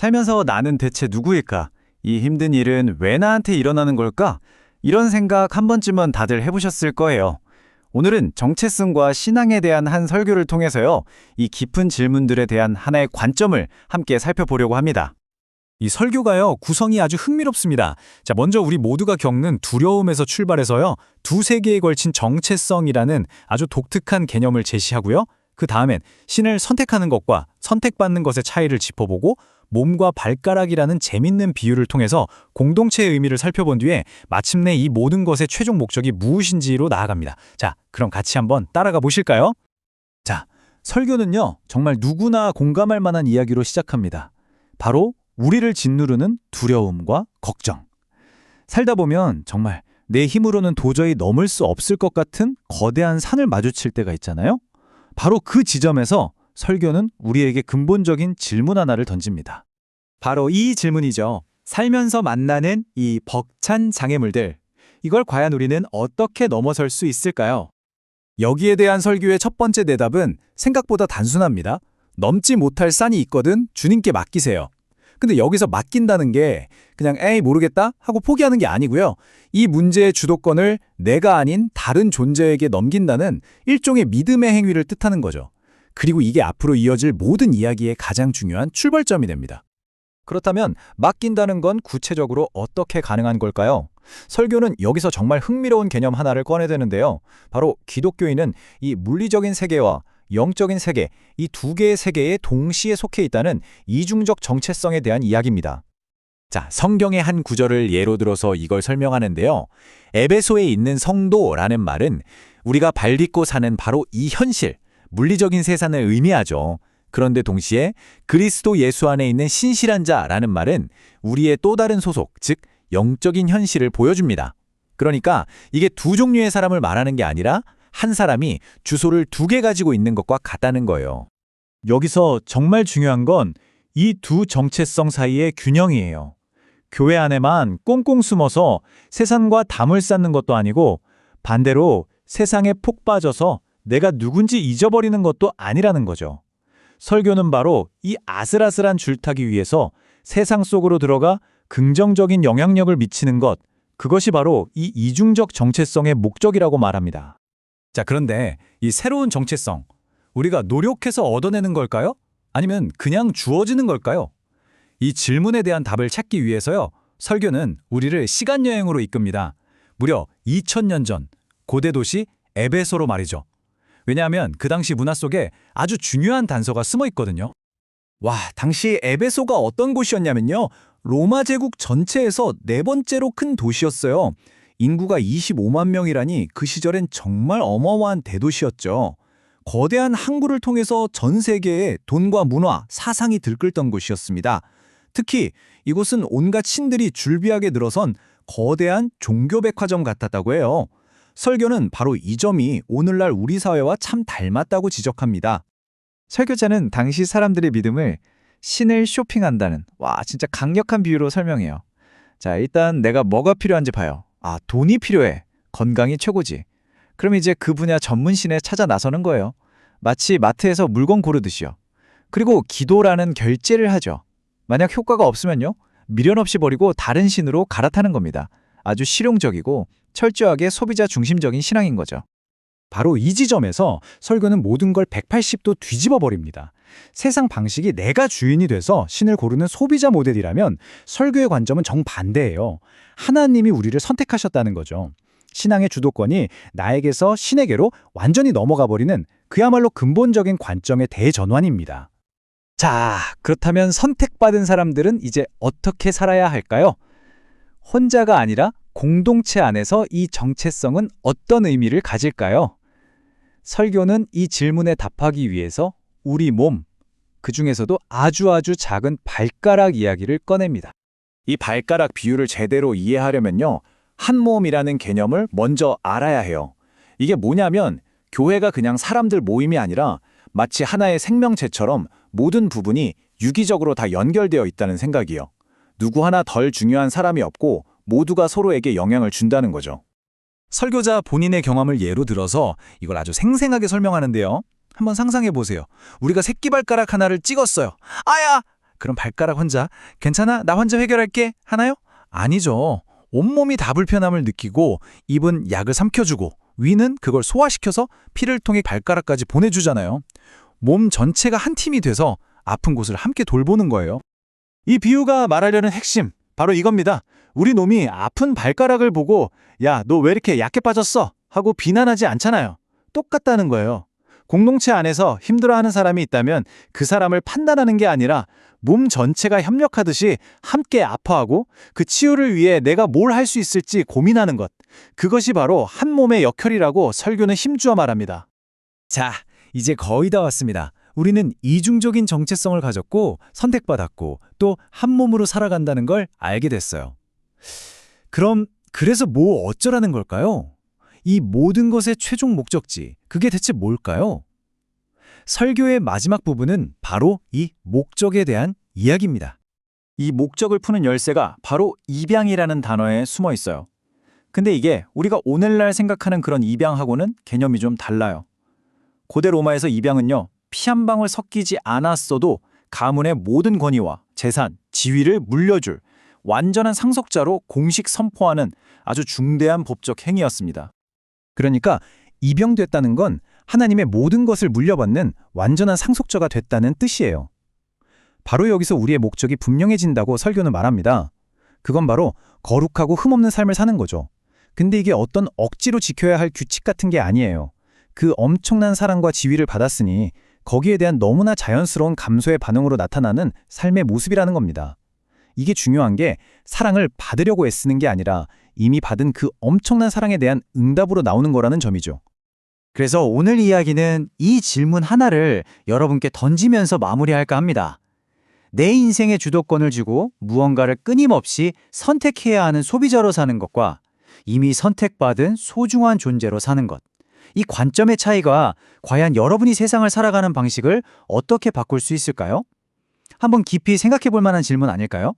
살면서 나는 대체 누구일까? 이 힘든 일은 왜 나한테 일어나는 걸까? 이런 생각 한 번쯤은 다들 해보셨을 거예요. 오늘은 정체성과 신앙에 대한 한 설교를 통해서요, 이 깊은 질문들에 대한 하나의 관점을 함께 살펴보려고 합니다. 이 설교가요, 구성이 아주 흥미롭습니다. 자, 먼저 우리 모두가 겪는 두려움에서 출발해서요, 두 세계에 걸친 정체성이라는 아주 독특한 개념을 제시하고요. 그 다음엔 신을 선택하는 것과 선택받는 것의 차이를 짚어보고 몸과 발가락이라는 재밌는 비유를 통해서 공동체의 의미를 살펴본 뒤에 마침내 이 모든 것의 최종 목적이 무엇인지로 나아갑니다. 자, 그럼 같이 한번 따라가 보실까요? 자, 설교는요, 정말 누구나 공감할 만한 이야기로 시작합니다. 바로 우리를 짓누르는 두려움과 걱정. 살다 보면 정말 내 힘으로는 도저히 넘을 수 없을 것 같은 거대한 산을 마주칠 때가 있잖아요. 바로 그 지점에서 설교는 우리에게 근본적인 질문 하나를 던집니다. 바로 이 질문이죠. 살면서 만나는 이 벅찬 장애물들. 이걸 과연 우리는 어떻게 넘어설 수 있을까요? 여기에 대한 설교의 첫 번째 대답은 생각보다 단순합니다. 넘지 못할 산이 있거든 주님께 맡기세요. 근데 여기서 맡긴다는 게 그냥 에이 모르겠다 하고 포기하는 게 아니고요. 이 문제의 주도권을 내가 아닌 다른 존재에게 넘긴다는 일종의 믿음의 행위를 뜻하는 거죠. 그리고 이게 앞으로 이어질 모든 이야기의 가장 중요한 출발점이 됩니다. 그렇다면 맡긴다는 건 구체적으로 어떻게 가능한 걸까요? 설교는 여기서 정말 흥미로운 개념 하나를 꺼내드는데요. 바로 기독교인은 이 물리적인 세계와 영적인 세계, 이 두 개의 세계에 동시에 속해 있다는 이중적 정체성에 대한 이야기입니다. 자, 성경의 한 구절을 예로 들어서 이걸 설명하는데요. 에베소에 있는 성도라는 말은 우리가 발딛고 사는 바로 이 현실, 물리적인 세상을 의미하죠. 그런데 동시에 그리스도 예수 안에 있는 신실한 자라는 말은 우리의 또 다른 소속, 즉 영적인 현실을 보여줍니다. 그러니까 이게 두 종류의 사람을 말하는 게 아니라 한 사람이 주소를 두 개 가지고 있는 것과 같다는 거예요. 여기서 정말 중요한 건 이 두 정체성 사이의 균형이에요. 교회 안에만 꽁꽁 숨어서 세상과 담을 쌓는 것도 아니고 반대로 세상에 폭 빠져서 내가 누군지 잊어버리는 것도 아니라는 거죠. 설교는 바로 이 아슬아슬한 줄타기 위해서 세상 속으로 들어가 긍정적인 영향력을 미치는 것, 그것이 바로 이 이중적 정체성의 목적이라고 말합니다. 자, 그런데 이 새로운 정체성, 우리가 노력해서 얻어내는 걸까요? 아니면 그냥 주어지는 걸까요? 이 질문에 대한 답을 찾기 위해서요, 설교는 우리를 시간여행으로 이끕니다. 무려 2000년 전, 고대 도시 에베소로 말이죠. 왜냐하면 그 당시 문화 속에 아주 중요한 단서가 숨어 있거든요. 와, 당시 에베소가 어떤 곳이었냐면요. 로마 제국 전체에서 네 번째로 큰 도시였어요. 인구가 25만 명이라니 그 시절엔 정말 어마어마한 대도시였죠. 거대한 항구를 통해서 전 세계에 돈과 문화, 사상이 들끓던 곳이었습니다. 특히 이곳은 온갖 신들이 줄비하게 늘어선 거대한 종교 백화점 같았다고 해요. 설교는 바로 이 점이 오늘날 우리 사회와 참 닮았다고 지적합니다. 설교자는 당시 사람들의 믿음을 신을 쇼핑한다는, 와, 진짜 강력한 비유로 설명해요. 자, 일단 내가 뭐가 필요한지 봐요. 아, 돈이 필요해. 건강이 최고지. 그럼 이제 그 분야 전문신에 찾아 나서는 거예요. 마치 마트에서 물건 고르듯이요. 그리고 기도라는 결제를 하죠. 만약 효과가 없으면요, 미련 없이 버리고 다른 신으로 갈아타는 겁니다. 아주 실용적이고 철저하게 소비자 중심적인 신앙인 거죠. 바로 이 지점에서 설교는 모든 걸 180도 뒤집어 버립니다. 세상 방식이 내가 주인이 돼서 신을 고르는 소비자 모델이라면 설교의 관점은 정반대예요. 하나님이 우리를 선택하셨다는 거죠. 신앙의 주도권이 나에게서 신에게로 완전히 넘어가 버리는 그야말로 근본적인 관점의 대전환입니다. 자, 그렇다면 선택받은 사람들은 이제 어떻게 살아야 할까요? 혼자가 아니라 공동체 안에서 이 정체성은 어떤 의미를 가질까요? 설교는 이 질문에 답하기 위해서 우리 몸, 그 중에서도 아주 작은 발가락 이야기를 꺼냅니다. 이 발가락 비유를 제대로 이해하려면요, 한 몸이라는 개념을 먼저 알아야 해요. 이게 뭐냐면 교회가 그냥 사람들 모임이 아니라 마치 하나의 생명체처럼 모든 부분이 유기적으로 다 연결되어 있다는 생각이요. 누구 하나 덜 중요한 사람이 없고 모두가 서로에게 영향을 준다는 거죠. 설교자 본인의 경험을 예로 들어서 이걸 아주 생생하게 설명하는데요. 한번 상상해 보세요. 우리가 새끼발가락 하나를 찍었어요. 아야! 그럼 발가락 혼자 괜찮아? 나 혼자 해결할게 하나요? 아니죠. 온몸이 다 불편함을 느끼고 입은 약을 삼켜주고 위는 그걸 소화시켜서 피를 통해 발가락까지 보내주잖아요. 몸 전체가 한 팀이 돼서 아픈 곳을 함께 돌보는 거예요. 이 비유가 말하려는 핵심, 바로 이겁니다. 우리 놈이 아픈 발가락을 보고 야, 너 왜 이렇게 약해 빠졌어? 하고 비난하지 않잖아요. 똑같다는 거예요. 공동체 안에서 힘들어하는 사람이 있다면 그 사람을 판단하는 게 아니라 몸 전체가 협력하듯이 함께 아파하고 그 치유를 위해 내가 뭘 할 수 있을지 고민하는 것. 그것이 바로 한 몸의 역혈이라고 설교는 힘주어 말합니다. 자, 이제 거의 다 왔습니다. 우리는 이중적인 정체성을 가졌고 선택받았고 또 한 몸으로 살아간다는 걸 알게 됐어요. 그럼 그래서 뭐 어쩌라는 걸까요? 이 모든 것의 최종 목적지, 그게 대체 뭘까요? 설교의 마지막 부분은 바로 이 목적에 대한 이야기입니다. 이 목적을 푸는 열쇠가 바로 입양이라는 단어에 숨어 있어요. 근데 이게 우리가 오늘날 생각하는 그런 입양하고는 개념이 좀 달라요. 고대 로마에서 입양은요, 피 한 방울 섞이지 않았어도 가문의 모든 권위와 재산, 지위를 물려줄 완전한 상속자로 공식 선포하는 아주 중대한 법적 행위였습니다. 그러니까 입양됐다는 건 하나님의 모든 것을 물려받는 완전한 상속자가 됐다는 뜻이에요. 바로 여기서 우리의 목적이 분명해진다고 설교는 말합니다. 그건 바로 거룩하고 흠없는 삶을 사는 거죠. 근데 이게 어떤 억지로 지켜야 할 규칙 같은 게 아니에요. 그 엄청난 사랑과 지위를 받았으니 거기에 대한 너무나 자연스러운 감소의 반응으로 나타나는 삶의 모습이라는 겁니다. 이게 중요한 게 사랑을 받으려고 애쓰는 게 아니라 이미 받은 그 엄청난 사랑에 대한 응답으로 나오는 거라는 점이죠. 그래서 오늘 이야기는 이 질문 하나를 여러분께 던지면서 마무리할까 합니다. 내 인생의 주도권을 쥐고 무언가를 끊임없이 선택해야 하는 소비자로 사는 것과 이미 선택받은 소중한 존재로 사는 것. 이 관점의 차이가 과연 여러분이 세상을 살아가는 방식을 어떻게 바꿀 수 있을까요? 한번 깊이 생각해 볼 만한 질문 아닐까요?